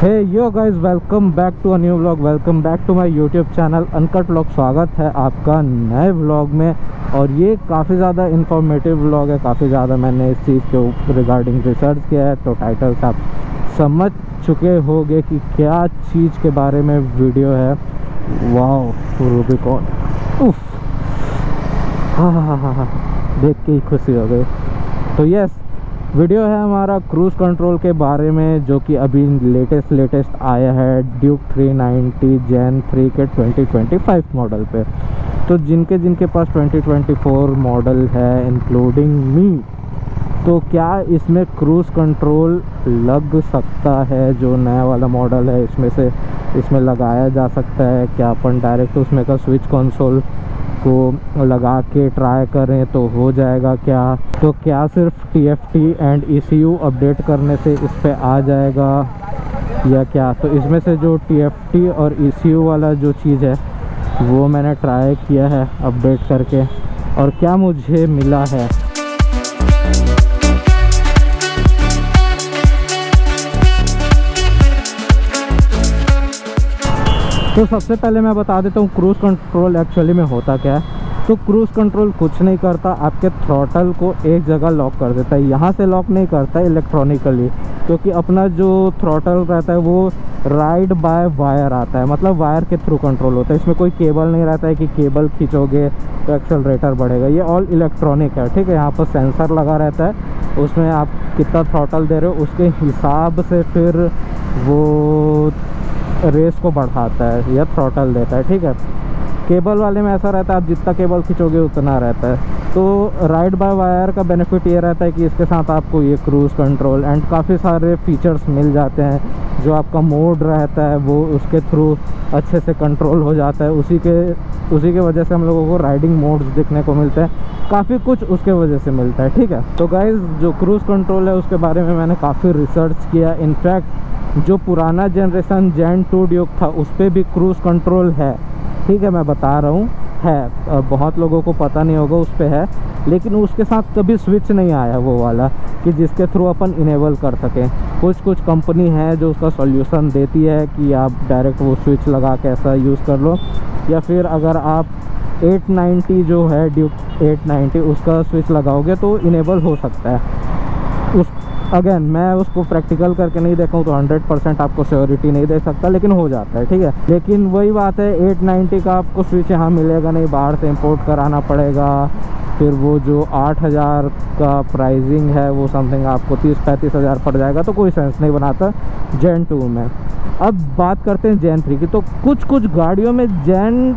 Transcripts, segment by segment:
Hey yo guys, welcome back to a new vlog. Welcome back to my YouTube channel uncut vlog. स्वागत है आपका नए vlog में। और ये काफ़ी ज़्यादा इंफॉर्मेटिव व्लॉग है। काफ़ी ज़्यादा मैंने इस चीज़ के रिगार्डिंग रिसर्च किया है, तो टाइटल से आप समझ चुके होंगे कि क्या चीज़ के बारे में वीडियो है। वाह, रूबिकॉन, उफ, हाँ, देख के ही खुशी हो गई। तो यस, वीडियो है हमारा क्रूज़ कंट्रोल के बारे में, जो कि अभी लेटेस्ट आया है ड्यूक 390 जेन 3 के 2025 मॉडल पे। तो जिनके पास 2024 मॉडल है इंक्लूडिंग मी, तो क्या इसमें क्रूज़ कंट्रोल लग सकता है? जो नया वाला मॉडल है इसमें लगाया जा सकता है क्या? अपन डायरेक्ट उसमें का स्विच कंसोल को लगा के ट्राई करें तो हो जाएगा क्या? तो क्या सिर्फ TFT एंड ECU अपडेट करने से इस पे आ जाएगा या क्या? तो इसमें से जो TFT और ECU वाला जो चीज़ है वो मैंने ट्राई किया है अपडेट करके, और क्या मुझे मिला है। तो सबसे पहले मैं बता देता हूँ क्रूज़ कंट्रोल एक्चुअली में होता क्या है। तो क्रूज़ कंट्रोल कुछ नहीं करता, आपके थ्रॉटल को एक जगह लॉक कर देता है। यहाँ से लॉक नहीं करता है इलेक्ट्रॉनिकली, क्योंकि अपना जो थ्रॉटल रहता है वो राइड बाय वायर आता है, मतलब वायर के थ्रू कंट्रोल होता है। इसमें कोई केबल नहीं रहता है कि केबल खींचोगे तो एक्सेलरेटर बढ़ेगा। ये ऑल इलेक्ट्रॉनिक है, ठीक है। यहाँ पर सेंसर लगा रहता है, उसमें आप कितना थ्रॉटल दे रहे हो उसके हिसाब से फिर वो रेस को बढ़ाता है या थ्रॉटल देता है, ठीक है। केबल वाले में ऐसा रहता है, आप जितना केबल खींचोगे उतना रहता है। तो राइड बाय वायर का बेनिफिट ये रहता है कि इसके साथ आपको ये क्रूज़ कंट्रोल एंड काफ़ी सारे फीचर्स मिल जाते हैं। जो आपका मोड रहता है वो उसके थ्रू अच्छे से कंट्रोल हो जाता है। उसी के वजह से हम लोगों को राइडिंग मोड्स देखने को मिलते हैं, काफ़ी कुछ उसके वजह से मिलता है, ठीक है। तो गाइज़, जो क्रूज़ कंट्रोल है उसके बारे में मैंने काफ़ी रिसर्च किया। इनफैक्ट जो पुराना जनरेशन जेन 2 ड्यूक था उस पर भी क्रूज़ कंट्रोल है, ठीक है। मैं बता रहा हूँ है, बहुत लोगों को पता नहीं होगा उस पर है, लेकिन उसके साथ कभी स्विच नहीं आया वो वाला कि जिसके थ्रू अपन इनेबल कर सकें। कुछ कंपनी है जो उसका सॉल्यूशन देती है कि आप डायरेक्ट वो स्विच लगा के ऐसा यूज़ कर लो, या फिर अगर आप 890 जो है ड्यूक 890 उसका स्विच लगाओगे तो इनेबल हो सकता है। अगेन मैं उसको प्रैक्टिकल करके नहीं देखा हूँ तो 100% आपको श्योरिटी नहीं दे सकता, लेकिन हो जाता है, ठीक है। लेकिन वही बात है, 890 का आपको स्विच यहाँ मिलेगा नहीं, बाहर से इंपोर्ट कराना पड़ेगा। फिर वो जो 8000 का प्राइसिंग है वो समथिंग आपको 30-35 हज़ार पड़ जाएगा, तो कोई सेंस नहीं बनाता जेन 2 में। अब बात करते हैं जेन 3 की। तो कुछ गाड़ियों में जेन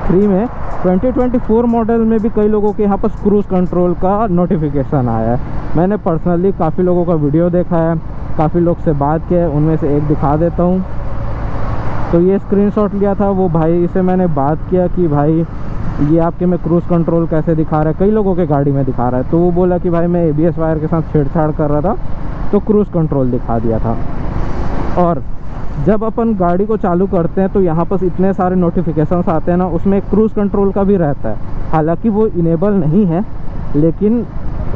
3 में 2024 मॉडल में भी कई लोगों के यहाँ पर क्रूज़ कंट्रोल का नोटिफिकेशन आया है। मैंने पर्सनली काफ़ी लोगों का वीडियो देखा है, काफ़ी लोग से बात किया है, उनमें से एक दिखा देता हूँ। तो ये स्क्रीनशॉट लिया था वो भाई से मैंने बात किया कि भाई ये आपके में क्रूज़ कंट्रोल कैसे दिखा रहा है, कई लोगों के गाड़ी में दिखा रहा है। तो वो बोला कि भाई मैं ABS वायर के साथ छेड़छाड़ कर रहा था तो क्रूज़ कंट्रोल दिखा दिया था। और जब अपन गाड़ी को चालू करते हैं तो यहाँ पर इतने सारे नोटिफिकेशंस आते हैं ना, उसमें क्रूज़ कंट्रोल का भी रहता है। हालांकि वो इनेबल नहीं है लेकिन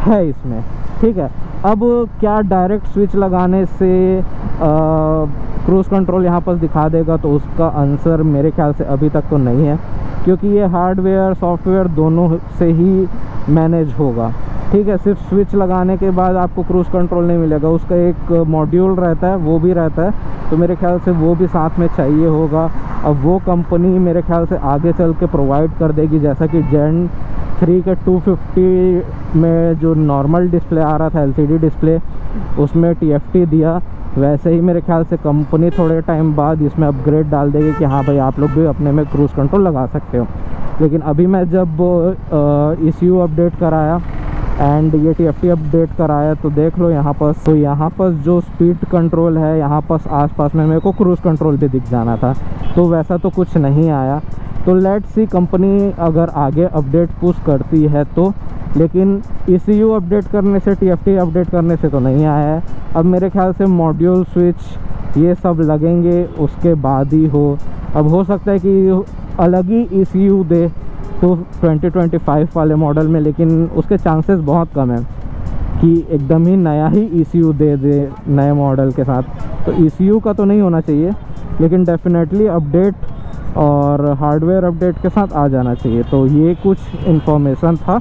है इसमें, ठीक है। अब क्या डायरेक्ट स्विच लगाने से क्रूज़ कंट्रोल यहाँ पर दिखा देगा? तो उसका आंसर मेरे ख्याल से अभी तक तो नहीं है, क्योंकि ये हार्डवेयर सॉफ्टवेयर दोनों से ही मैनेज होगा, ठीक है। सिर्फ स्विच लगाने के बाद आपको क्रूज़ कंट्रोल नहीं मिलेगा, उसका एक मॉड्यूल रहता है, वो भी रहता है। तो मेरे ख्याल से वो भी साथ में चाहिए होगा। अब वो कंपनी मेरे ख्याल से आगे चल के प्रोवाइड कर देगी, जैसा कि जेन 3 के 250 में जो नॉर्मल डिस्प्ले आ रहा था LCD डिस्प्ले, उसमें TFT दिया, वैसे ही मेरे ख्याल से कंपनी थोड़े टाइम बाद इसमें अपग्रेड डाल देगी कि हाँ भाई आप लोग भी अपने में क्रूज़ कंट्रोल लगा सकते हो। लेकिन अभी मैं जब ECU अपडेट कराया एंड ये TFT अपडेट कराया तो देख लो यहाँ पर, तो यहाँ पर जो स्पीड कंट्रोल है यहाँ पर आसपास में मेरे को क्रूज़ कंट्रोल भी दिख जाना था, तो वैसा तो कुछ नहीं आया। तो लेट्स सी कंपनी अगर आगे अपडेट पुश करती है तो, लेकिन ECU अपडेट करने से TFT अपडेट करने से तो नहीं आया है। अब मेरे ख्याल से मॉड्यूल स्विच ये सब लगेंगे उसके बाद ही हो। अब हो सकता है कि अलग ही ECU दे तो 2025 वाले मॉडल में, लेकिन उसके चांसेस बहुत कम है। कि एकदम ही नया ही ECU दे दे नए मॉडल के साथ। तो ECU का तो नहीं होना चाहिए, लेकिन डेफिनेटली अपडेट और हार्डवेयर अपडेट के साथ आ जाना चाहिए। तो ये कुछ इन्फॉर्मेशन था।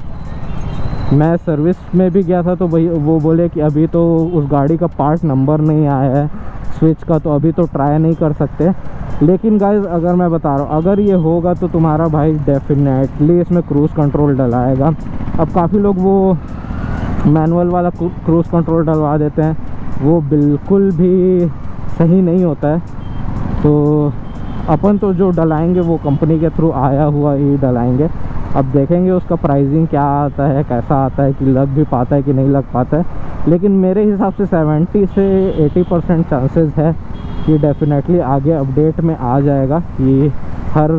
मैं सर्विस में भी गया था तो भाई वो बोले कि अभी तो उस गाड़ी का पार्ट नंबर नहीं आया है स्विच का, तो अभी तो ट्राई नहीं कर सकते। लेकिन गाइस अगर मैं बता रहा हूँ, अगर ये होगा तो तुम्हारा भाई डेफिनेटली इसमें क्रूज़ कंट्रोल डलाएगा। अब काफ़ी लोग वो मैनुअल वाला क्रूज़ कंट्रोल डलवा देते हैं, वो बिल्कुल भी सही नहीं होता है। तो अपन तो जो डलाएंगे वो कंपनी के थ्रू आया हुआ ही डलाएंगे। अब देखेंगे उसका प्राइसिंग क्या आता है, कैसा आता है, कि लग भी पाता है कि नहीं लग पाता है। लेकिन मेरे हिसाब से 70 से 80% चांसेस है कि डेफिनेटली आगे अपडेट में आ जाएगा कि हर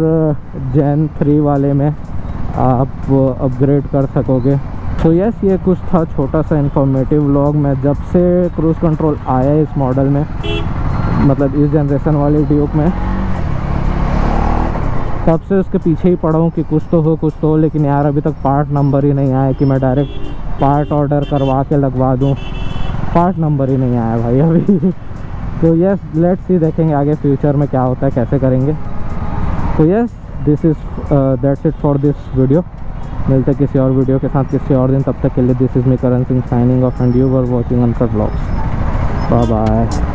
Gen 3 वाले में आप अपग्रेड कर सकोगे। तो यस, ये कुछ था छोटा सा इन्फॉर्मेटिव व्लॉग। मैं जब से क्रूज़ कंट्रोल आया है इस मॉडल में, मतलब इस जनरेशन वाली ड्यूक में, तब से उसके पीछे ही पड़ा हूँ कि कुछ तो हो। लेकिन यार अभी तक पार्ट नंबर ही नहीं आया कि मैं डायरेक्ट पार्ट ऑर्डर करवा के लगवा दूँ। पार्ट नंबर ही नहीं आया भाई अभी। तो यस, लेट्स सी, देखेंगे आगे फ्यूचर में क्या होता है, कैसे करेंगे। तो yes, this is that's it for this video. मिलते किसी और वीडियो के साथ किसी और दिन। तब तक के लिए this is me Karan Singh signing off and you were watching uncut vlogs. Bye bye.